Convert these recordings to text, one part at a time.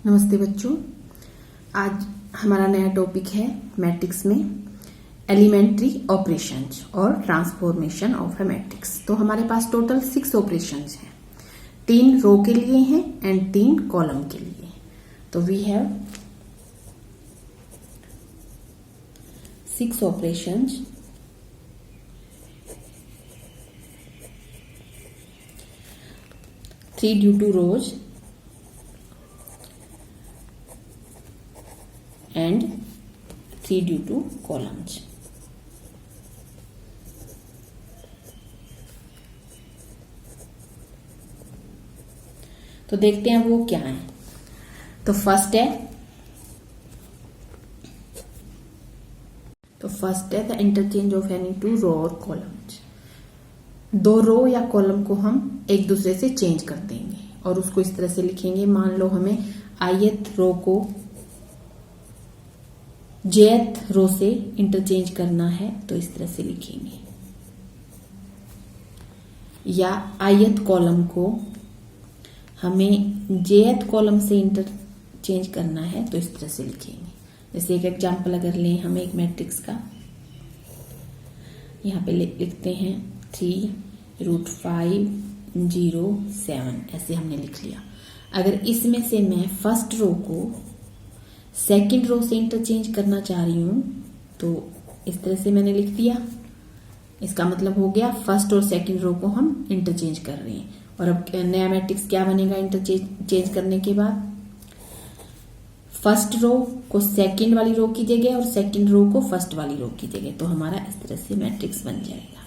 नमस्ते बच्चों। आज हमारा नया टॉपिक है मैट्रिक्स में एलिमेंट्री ऑपरेशंस और ट्रांसफॉर्मेशन ऑफ ए मैट्रिक्स। तो हमारे पास टोटल 6 ऑपरेशंस हैं, 3 रो के लिए हैं एंड 3 कॉलम के लिए। तो we have 6 operations three due to rows and 3 due to columns. तो देखते हैं वो क्या है। तो फर्स्ट है द इंटरचेंज ऑफ एनी 2 रो और कॉलम्स। 2 रो या कॉलम को हम एक दूसरे से चेंज कर देंगे और उसको इस तरह से लिखेंगे। मान लो हमें ith रो को jth रो से इंटरचेंज करना है, तो इस तरह से लिखेंगे, या ith कॉलम को हमें jth कॉलम से इंटरचेंज करना है, तो इस तरह से लिखेंगे। जैसे एक एग्जांपल अगर लें हमें एक मैट्रिक्स का, यहाँ पे लिखते हैं 3√5 0 7, ऐसे हमने लिख लिया। अगर इसमें से मैं फर्स्ट रो को सेकंड रो से इंटरचेंज करना चाह रही हूं, तो इस तरह से मैंने लिख दिया। इसका मतलब हो गया फर्स्ट और सेकंड रो को हम इंटरचेंज कर रहे हैं। और अब नया मैट्रिक्स क्या बनेगा इंटरचेंज करने के बाद? फर्स्ट रो को सेकंड वाली रो की जगह और सेकंड रो को फर्स्ट वाली रो की जगह, तो हमारा इस तरह से मैट्रिक्स बन जाएगा।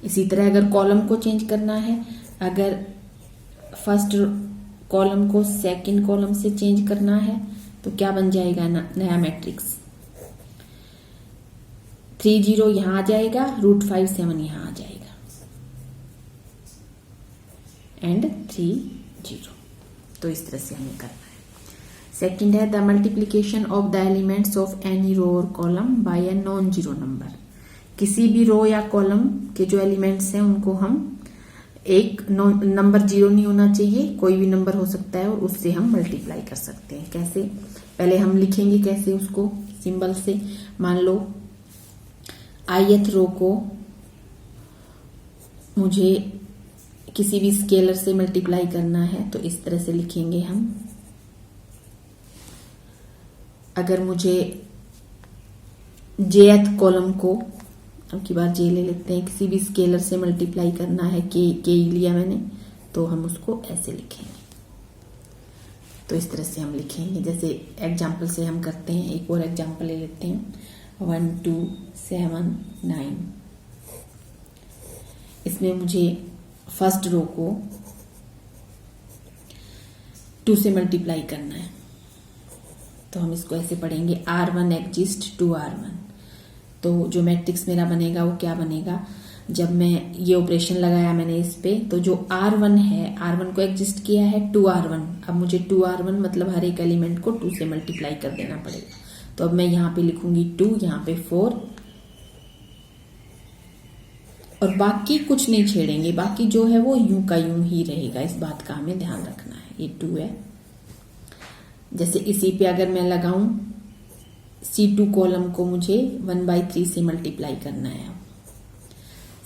इसी तरह अगर कॉलम को चेंज करना है, अगर फर्स्ट कॉलम को सेकंड कॉलम से चेंज करना है, तो क्या बन जाएगा नया मैट्रिक्स? 3 0 यहां आ जाएगा, √5 7 यहां आ जाएगा, एंड 3 0। तो इस तरह से हमें करना है। सेकंड है the multiplication of the elements of any row or column by a non zero number. किसी भी रो या कॉलम के जो एलिमेंट्स हैं उनको हम एक नंबर 0 नहीं होना चाहिए, कोई भी नंबर हो सकता है, और उससे हम मल्टीप्लाई कर सकते हैं। कैसे? पहले हम लिखेंगे कैसे उसको, सिंबल से। मान लो ith रो को मुझे किसी भी स्केलर से मल्टीप्लाई करना है, तो इस तरह से लिखेंगे हम। अगर मुझे jth कॉलम को, अब की बार जे ले लेते हैं, किसी भी स्केलर से मल्टीप्लाई करना है, के लिया मैंने, तो हम उसको ऐसे लिखेंगे। तो इस तरह से हम लिखेंगे, जैसे एग्जाम्पल से हम करते हैं। एक और एग्जाम्पल ले लेते हैं, 1 2 7 9। इसमें मुझे फर्स्ट रो को 2 से मल्टीप्लाई करना है, तो हम इसको ऐसे पढ़ेंगे, R1 एग्जिस्ट 2R1। तो जो मैट्रिक्स मेरा बनेगा वो क्या बनेगा? जब मैं ये ऑपरेशन लगाया मैंने इस पे, तो जो R1 है, R1 को एग्जिस्ट किया है 2R1। अब मुझे 2R1 मतलब हर एक एलिमेंट को 2 से मल्टीप्लाई कर देना पड़ेगा। तो अब मैं यहाँ पे लिखूंगी 2, यहाँ पे 4, और बाकी कुछ नहीं छेड़ेंगे, बाकी जो है वो यूं का यूं ही रहेगा। इस बात का हमें ध्यान रखना है। ये 2 है। जैसे इसी पे अगर मैं लगाऊं, C2 कॉलम को मुझे 1/3 से मल्टीप्लाई करना है।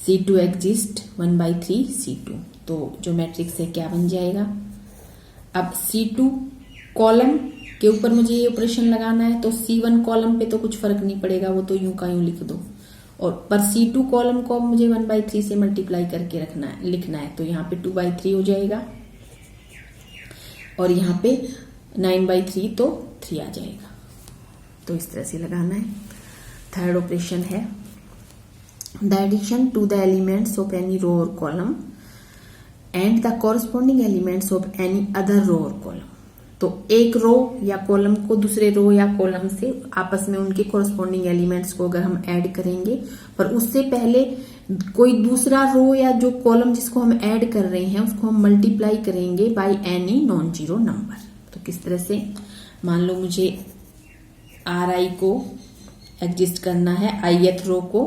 C2 exist 1/3 C2। तो जो मैट्रिक्स है क्या बन जाएगा? अब C2 कॉलम के ऊपर मुझे ये ऑपरेशन लगाना है, तो C1 कॉलम पे तो कुछ फर्क नहीं पड़ेगा, वो तो यूं का यूं लिख दो। और पर C2 कॉलम को मुझे 1/3 से मल्टीप्लाई करके लिखना है, तो यहाँ पे 2/3 हो जाएगा, और यहाँ पे 9/3, तो 3 आ जाएगा। तो इस तरह से लगाना है। थर्ड ऑपरेशन है the addition to the elements of any row or column and the corresponding elements of any other row or column. तो एक रो या कॉलम को दूसरे रो या कॉलम से आपस में उनके कॉरस्पॉन्डिंग एलिमेंट्स को अगर हम ऐड करेंगे, पर उससे पहले कोई दूसरा रो या जो कॉलम जिसको हम ऐड कर रहे हैं उसको हम मल्टीप्लाई करेंगे by any non zero number. तो किस तरह से? मान लो मुझे Ri को एग्जिस्ट करना है, ith रो को,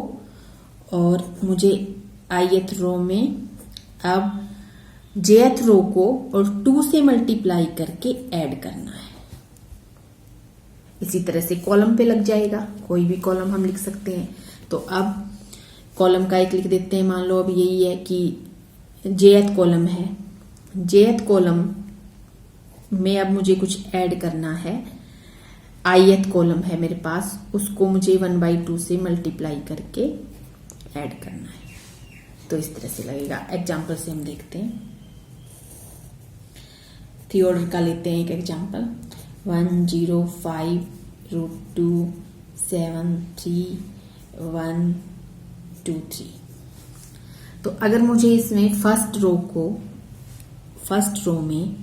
और मुझे ith रो में अब jth रो को और 2 से मल्टीप्लाई करके ऐड करना है। इसी तरह से कॉलम पे लग जाएगा, कोई भी कॉलम हम लिख सकते हैं। तो अब कॉलम का एक लिख देते हैं। मान लो अब यही है कि jth कॉलम है, jth कॉलम में अब मुझे कुछ ऐड करना है। ith कॉलम है मेरे पास, उसको मुझे 1/2 से मल्टीप्लाई करके ऐड करना है। तो इस तरह से लगेगा। एग्जाम्पल से हम देखते हैं। 3 ऑर्डर का लेते हैं एक एग्जाम्पल। 105√273(1)2(3। तो अगर मुझे इसमें फर्स्ट रो में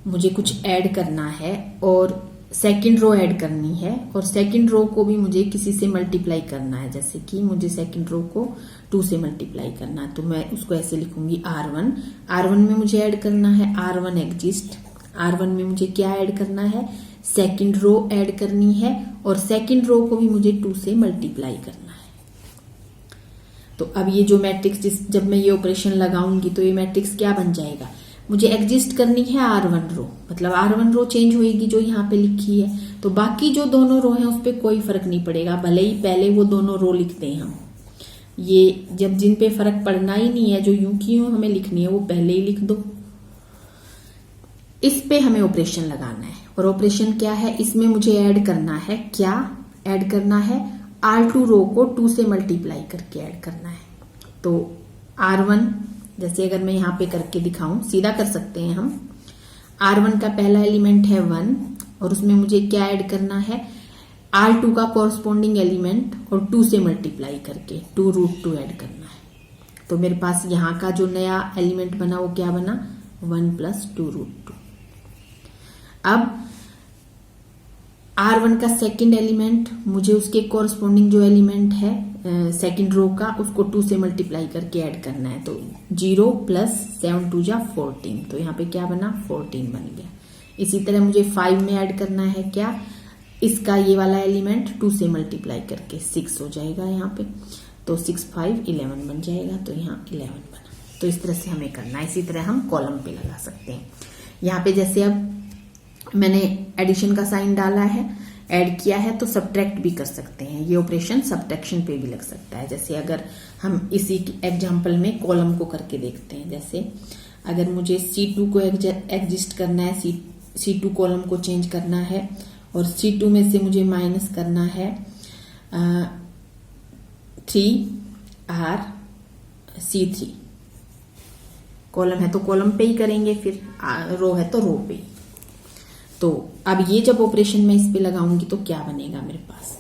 मुझे कुछ ऐड करना है और सेकंड रो ऐड करनी है, और सेकंड रो को भी मुझे किसी से मल्टीप्लाई करना है, जैसे कि मुझे सेकंड रो को 2 से मल्टीप्लाई करना है, तो मैं उसको ऐसे लिखूंगी R1 में मुझे ऐड करना है R1 एग्जिस्ट। R1 में मुझे क्या ऐड करना है, सेकंड रो ऐड करनी है, और सेकंड रो को भी मुझे 2 से मल्टीप्लाई करना है। तो अब ये जो मैट्रिक्स जब मैं ये ऑपरेशन लगाऊंगी तो ये मैट्रिक्स क्या बन जाएगा, मुझे एग्जिस्ट करनी है R1 रो, मतलब R1 रो चेंज होएगी जो यहाँ पे लिखी है, तो बाकी जो दोनों रो हैं उस पर कोई फर्क नहीं पड़ेगा, भले ही पहले वो दोनों रो लिखते हैं हम। ये जब जिन पे फर्क पड़ना ही नहीं है, जो यूं की यूं हमें लिखनी है वो पहले ही लिख दो। इस पे हमें ऑपरेशन लगाना है, और ऑपरेशन क्या है, इसमें मुझे ऐड करना है, क्या ऐड करना है, R2 रो को 2 से मल्टीप्लाई करके ऐड करना है। तो R1 जैसे अगर मैं यहाँ पे करके दिखाऊं, सीधा कर सकते हैं हम। R1 का पहला एलिमेंट है 1, और उसमें मुझे क्या ऐड करना है, R2 का कॉरस्पॉन्डिंग एलिमेंट और 2 से मल्टीप्लाई करके 2√2 ऐड करना है। तो मेरे पास यहाँ का जो नया एलिमेंट बना वो क्या बना, 1 + 2√2। अब R1 का सेकंड एलिमेंट, मुझे उसके कॉरस्पॉन्डिंग जो एलिमेंट है सेकंड रो का, उसको 2 से मल्टीप्लाई करके ऐड करना है। तो 0 + 7 2 जा 14, तो यहाँ पे क्या बना, 14 बन गया। इसी तरह मुझे 5 में ऐड करना है क्या, इसका ये वाला एलिमेंट 2 से मल्टीप्लाई करके 6 हो जाएगा यहाँ पे, तो 6 5 11 बन जाएगा, तो यहाँ 11 बना। तो इस तरह से हमें करना है। इसी तरह हम कॉलम पे लगा सकते हैं। यहाँ पे जैसे अब मैंने एडिशन का साइन डाला है, ऐड किया है, तो सब्ट्रैक्ट भी कर सकते हैं। ये ऑपरेशन सब्ट्रैक्शन पे भी लग सकता है। जैसे अगर हम इसी एग्जांपल में कॉलम को करके देखते हैं, जैसे अगर मुझे C2 को एग्जिस्ट करना है, C2 कॉलम को चेंज करना है, और C2 में से मुझे माइनस करना है 3RC3। कॉलम है तो कॉलम पे ही करेंगे, फिर रो है तो रो पे ही। तो अब ये जब ऑपरेशन में इस पे लगाऊंगी तो क्या बनेगा मेरे पास,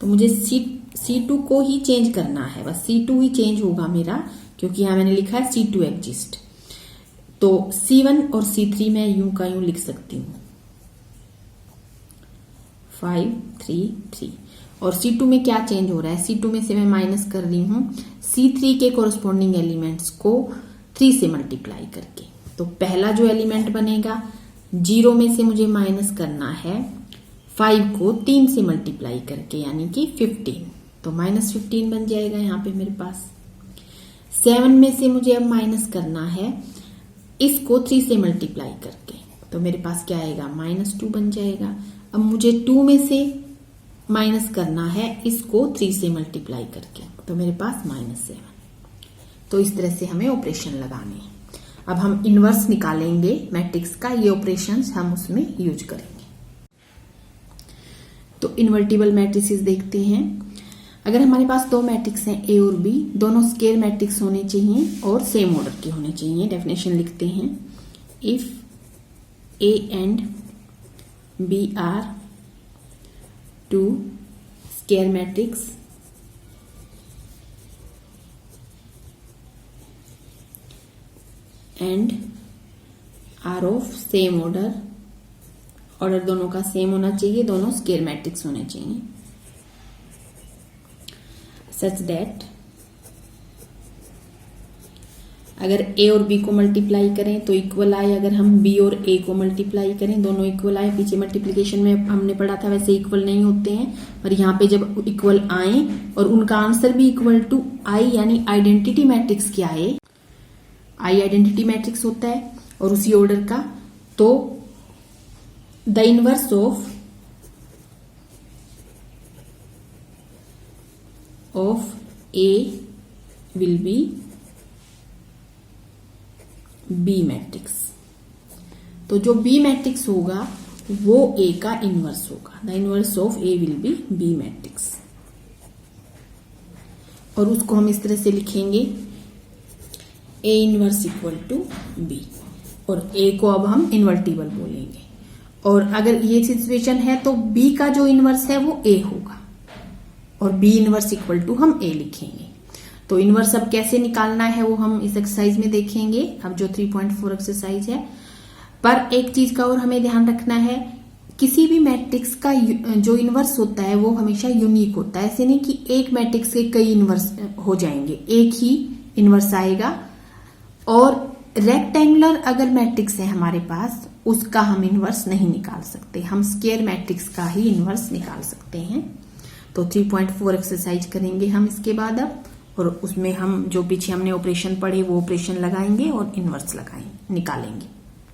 तो मुझे C2 को ही चेंज करना है, बस C2 ही चेंज होगा मेरा, क्योंकि यहां मैंने लिखा है C2 एग्जिस्ट। तो C1 और C3 मैं यूं का यूं लिख सकती हूं, 5 3 3। और C2 में क्या चेंज हो रहा है, C2 में से मैं माइनस कर रही हूं C3 के कॉरस्पॉन्डिंग एलिमेंट्स को 3 से मल्टीप्लाई करके। तो पहला जो एलिमेंट बनेगा, 0 में से मुझे माइनस करना है 5 को 3 से मल्टीप्लाई करके, यानी कि 15, तो -15 बन जाएगा यहाँ पे मेरे पास। 7 में से मुझे अब माइनस करना है इसको 3 से मल्टीप्लाई करके, तो मेरे पास क्या आएगा, -2 बन जाएगा। अब मुझे 2 में से माइनस करना है इसको 3 से मल्टीप्लाई करके, तो मेरे पास -7। तो इस तरह से हमें ऑपरेशन लगाने हैं। अब हम इनवर्स निकालेंगे मैट्रिक्स का, ये ऑपरेशंस हम उसमें यूज करेंगे। तो इन्वर्टिबल मैट्रिसेस देखते हैं। अगर हमारे पास 2 मैट्रिक्स हैं A और B, दोनों स्केयर मैट्रिक्स होने चाहिए और सेम ऑर्डर के होने चाहिए। डेफिनेशन लिखते हैं, if A and B are 2 square matrix and are of same order, order दोनों का सेम होना चाहिए, दोनों स्केयर मैट्रिक्स होने चाहिए, सच दैट अगर A और B को मल्टीप्लाई करें तो इक्वल आए, अगर हम B और A को मल्टीप्लाई करें दोनों इक्वल आए। पीछे मल्टीप्लिकेशन में हमने पढ़ा था वैसे इक्वल नहीं होते हैं, पर यहाँ पे जब इक्वल आए और उनका आंसर भी इक्वल टू आई, यानी आइडेंटिटी मैट्रिक्स क्या आए, आई आइडेंटिटी मैट्रिक्स होता है और उसी ऑर्डर का, तो the inverse of A will be B matrix. तो जो बी मैट्रिक्स होगा वो ए का इनवर्स होगा। The inverse of A will be B matrix, और उसको हम इस तरह से लिखेंगे A inverse equal to B, और ए को अब हम इन्वर्टिबल बोलेंगे। और अगर ये सिचुएशन है तो बी का जो इनवर्स है वो ए होगा और बी इनवर्स इक्वल टू हम ए लिखेंगे। तो इनवर्स अब कैसे निकालना है वो हम इस एक्सरसाइज में देखेंगे, अब जो 3.4 एक्सरसाइज है। पर एक चीज का और हमें ध्यान रखना है, किसी भी मैट्रिक्स का जो इनवर्स होता है वो हमेशा यूनिक होता है। ऐसे नहीं कि एक मैट्रिक्स के कई इनवर्स हो जाएंगे, एक ही इनवर्स आएगा। और रेक्टेंगुलर अगर मैट्रिक्स है हमारे पास, उसका हम इनवर्स नहीं निकाल सकते, हम स्क्वायर मैट्रिक्स का ही इनवर्स निकाल सकते हैं। तो 3.4 एक्सरसाइज करेंगे हम इसके बाद अब, और उसमें हम जो पीछे हमने ऑपरेशन पढ़े वो ऑपरेशन लगाएंगे और इनवर्स निकालेंगे।